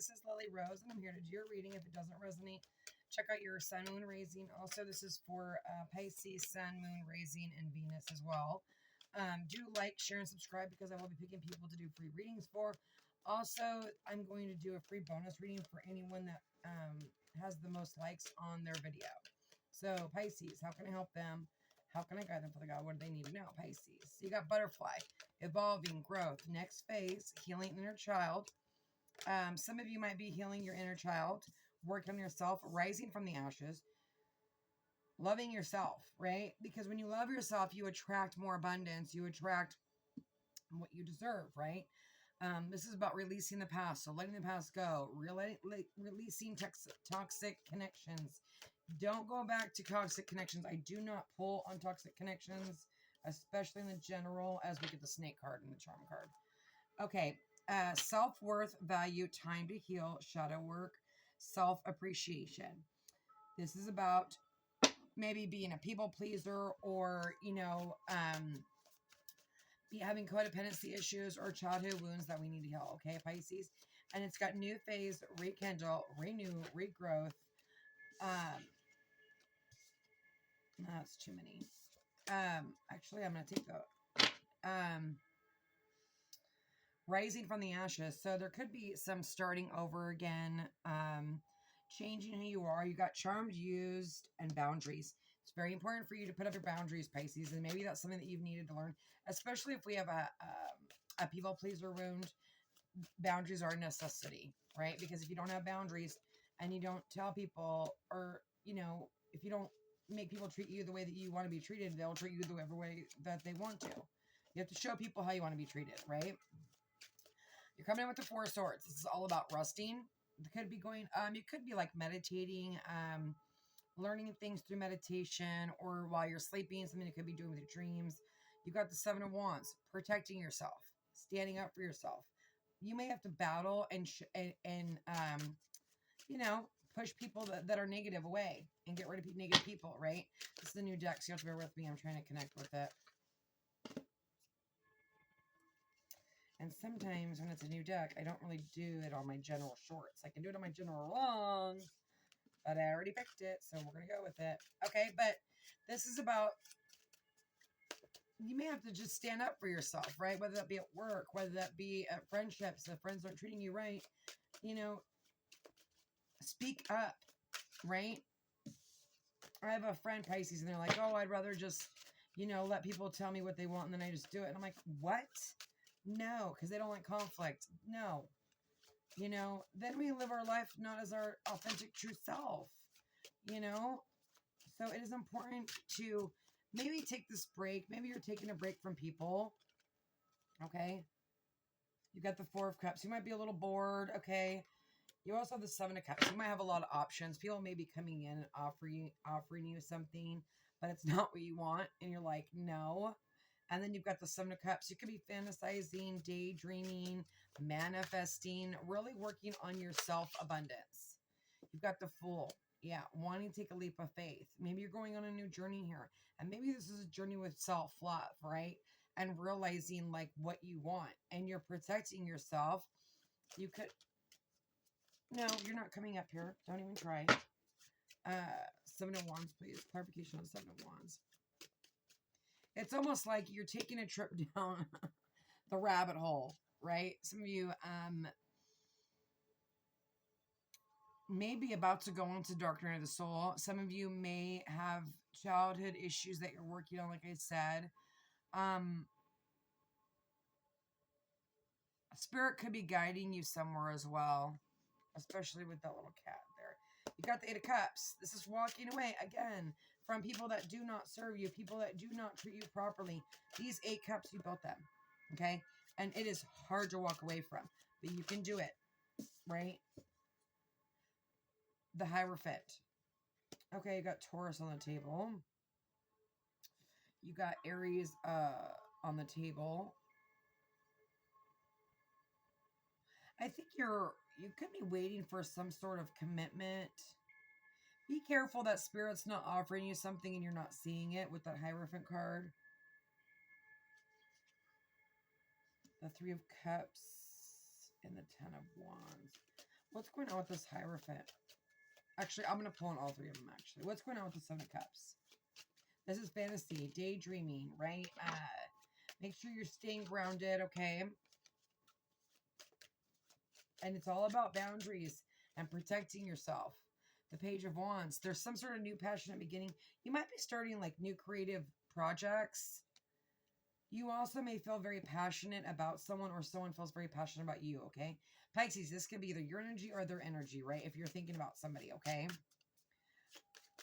This is Lily Rose, and I'm here to do your reading. If it doesn't resonate, check out your sun, moon, rising. Also, this is for Pisces, sun, moon, rising, and Venus as well. Do like, share, and subscribe because I will be picking people to do free readings for. Also, I'm going to do a free bonus reading for anyone that has the most likes on their video. So, Pisces, how can I help them? How can I guide them for the God? What do they need to know? Pisces. So you got butterfly, evolving, growth, next phase, healing inner child. Some of you might be healing your inner child, working on yourself, rising from the ashes, loving yourself, right? Because when you love yourself, you attract more abundance. You attract what you deserve, right? This is about releasing the past. So letting the past go, releasing toxic connections. Don't go back to toxic connections. I do not pull on toxic connections, especially in the general, as we get the snake card and the charm card. Okay. Self-worth, value, time to heal, shadow work, self-appreciation. This is about maybe being a people pleaser or, having codependency issues or childhood wounds that we need to heal. Okay, Pisces. And it's got new phase, rekindle, renew, regrowth. That's too many. Actually, I'm going to take the rising from the ashes. So there could be some starting over again, changing who you are. You got charmed, used, and boundaries. It's very important for you to put up your boundaries, Pisces, and maybe that's something that you've needed to learn, especially if we have a people pleaser wound. Boundaries are a necessity, right? Because if you don't have boundaries and you don't tell people, or if you don't make people treat you the way that you want to be treated, they'll treat you the way that they want to. You have to show people how you want to be treated, right? You're coming in with the Four of Swords. This is all about resting. It could be you could be like meditating, learning things through meditation, or while you're sleeping, something you could be doing with your dreams. You got the Seven of Wands, protecting yourself, standing up for yourself. You may have to battle and push people that are negative away and get rid of negative people, right? This is a new deck, so you have to bear with me. I'm trying to connect with it. And sometimes when it's a new deck, I don't really do it on my general shorts. I can do it on my general long, but I already picked it, so we're going to go with it. Okay, but this is about, you may have to just stand up for yourself, right? Whether that be at work, whether that be at friendships, if friends aren't treating you right, speak up, right? I have a friend, Pisces, and they're like, oh, I'd rather just, let people tell me what they want, and then I just do it. And I'm like, what? No, because they don't like conflict. No. Then we live our life not as our authentic true self, So it is important to maybe take this break. Maybe you're taking a break from people. Okay. You got the Four of Cups. You might be a little bored. Okay. You also have the Seven of Cups. You might have a lot of options. People may be coming in and offering you something, but it's not what you want. And you're like, no. And then you've got the Seven of Cups. You could be fantasizing, daydreaming, manifesting, really working on your self-abundance. You've got the Fool. Yeah, wanting to take a leap of faith. Maybe you're going on a new journey here. And maybe this is a journey with self-love, right? And realizing like what you want. And you're protecting yourself. You could... No, you're not coming up here. Don't even try. Seven of Wands, please. Clarification on Seven of Wands. It's almost like you're taking a trip down the rabbit hole, right? Some of you may be about to go into dark night of the soul. Some of you may have childhood issues that you're working on, like I said. Spirit could be guiding you somewhere as well, especially with that little cat there. You got the Eight of Cups. This is walking away, again, from people that do not serve you, people that do not treat you properly. These 8 cups, you built them, okay? And it is hard to walk away from, but you can do it, right? The Hierophant. Okay, you got Taurus on the table. You got Aries on the table. I think you could be waiting for some sort of commitment. Be careful that Spirit's not offering you something and you're not seeing it with that Hierophant card. The Three of Cups and the Ten of Wands. What's going on with this Hierophant? Actually, I'm going to pull on all three of them, actually. What's going on with the Seven of Cups? This is fantasy, daydreaming, right? Make sure you're staying grounded, okay? And it's all about boundaries and protecting yourself. The Page of Wands. There's some sort of new passionate beginning. You might be starting like new creative projects. You also may feel very passionate about someone or someone feels very passionate about you, okay? Pisces, this could be either your energy or their energy, right? If you're thinking about somebody, okay?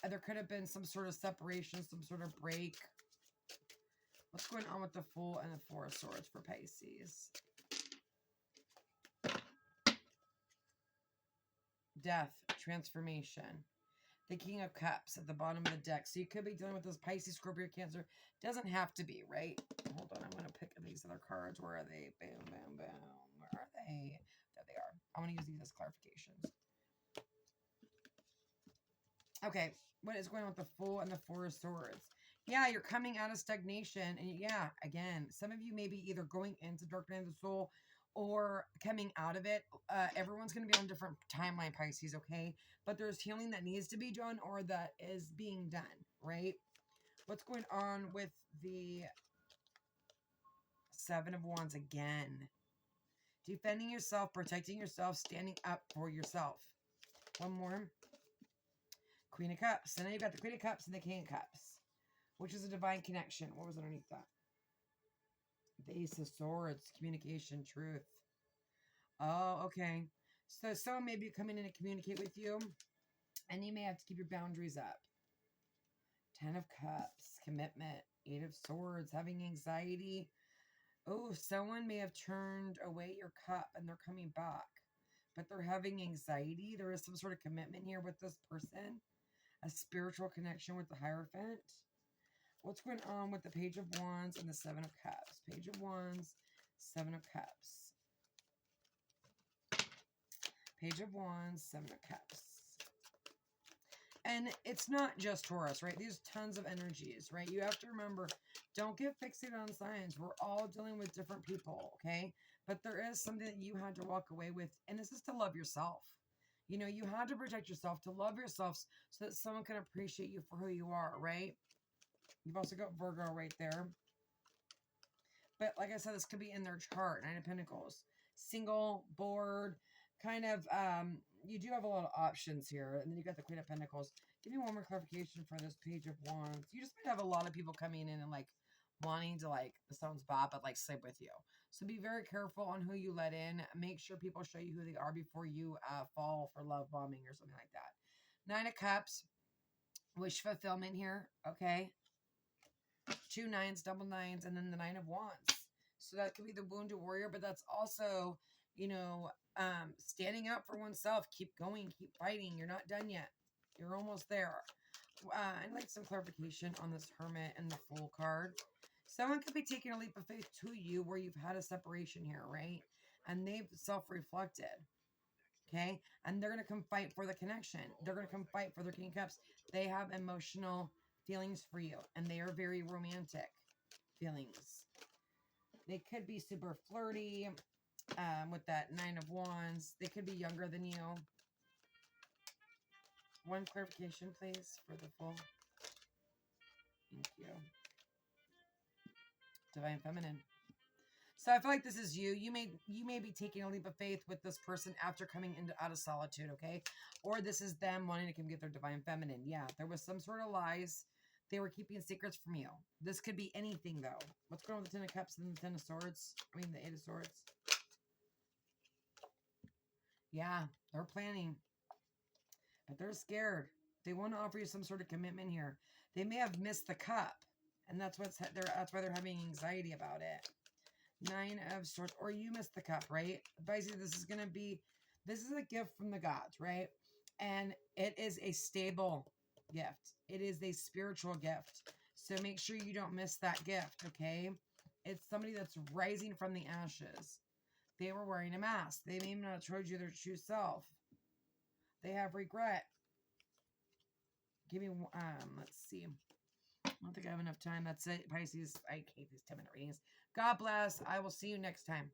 There could have been some sort of separation, some sort of break. What's going on with the Fool and the Four of Swords for Pisces? Death, transformation. The King of Cups at the bottom of the deck. So you could be dealing with this Pisces, Scorpio, Cancer. Doesn't have to be, right? Hold on, I'm going to pick these other cards. Where are they? Boom, boom, boom. Where are they? There they are. I want to use these as clarifications. Okay, what is going on with the Fool and the Four of Swords? Yeah, you're coming out of stagnation. And yeah, again, some of you may be either going into dark night of the soul or coming out of it. Everyone's going to be on a different timeline, Pisces, okay? But there's healing that needs to be done or that is being done, right? What's going on with the Seven of Wands again? Defending yourself, protecting yourself, standing up for yourself. One more. Queen of Cups. And then you've got the Queen of Cups and the King of Cups, which is a divine connection. What was underneath that? The Ace of Swords, communication, truth. Oh, okay. So someone may be coming in to communicate with you, and you may have to keep your boundaries up. Ten of Cups, commitment. Eight of Swords, having anxiety. Oh, someone may have turned away your cup, and they're coming back, but they're having anxiety. There is some sort of commitment here with this person. A spiritual connection with the Hierophant. What's going on with the Page of Wands and the Seven of Cups? Page of Wands, Seven of Cups. Page of Wands, Seven of Cups. And it's not just Taurus, right? There's tons of energies, right? You have to remember, don't get fixated on signs. We're all dealing with different people, okay? But there is something that you had to walk away with, and this is to love yourself. You know, you had to protect yourself, to love yourself so that someone can appreciate you for who you are, right? You've also got Virgo right there. But like I said, this could be in their chart. Nine of Pentacles. Single, bored, kind of, you do have a lot of options here. And then you got the Queen of Pentacles. Give me one more clarification for this Page of Wands. You just might have a lot of people coming in and like wanting to, like, this sounds bad, but like sleep with you. So be very careful on who you let in. Make sure people show you who they are before you fall for love bombing or something like that. Nine of Cups. Wish fulfillment here. Okay. 2 nines, double nines, and then the Nine of Wands. So that could be the wounded warrior, but that's also, you know, standing up for oneself. Keep going, keep fighting. You're not done yet. You're almost there. I'd like some clarification on this Hermit and the Fool card. Someone could be taking a leap of faith to you where you've had a separation here, right? And they've self-reflected, okay? And they're going to come fight for the connection. They're going to come fight for their King of Cups. They have emotional feelings for you, and they are very romantic feelings. They could be super flirty with that Nine of Wands. They could be younger than you. One clarification, please, for the Fool. Thank you. Divine Feminine. So I feel like this is you. You may be taking a leap of faith with this person after coming out of solitude, okay? Or this is them wanting to come get their Divine Feminine. Yeah, there was some sort of lies. They were keeping secrets from you. This could be anything, though. What's going on with the Ten of Cups and the Ten of Swords? I mean, the Eight of Swords. Yeah, they're planning. But they're scared. They want to offer you some sort of commitment here. They may have missed the cup. And that's why they're having anxiety about it. Nine of Swords. Or you missed the cup, right? Basically, this is a gift from the gods, right? And it is a stable gift. It is a spiritual gift. So make sure you don't miss that gift, okay? It's somebody that's rising from the ashes. They were wearing a mask. They may not have told you their true self. They have regret. Give me, let's see. I don't think I have enough time. That's it, Pisces. I hate these 10-minute readings. God bless. I will see you next time.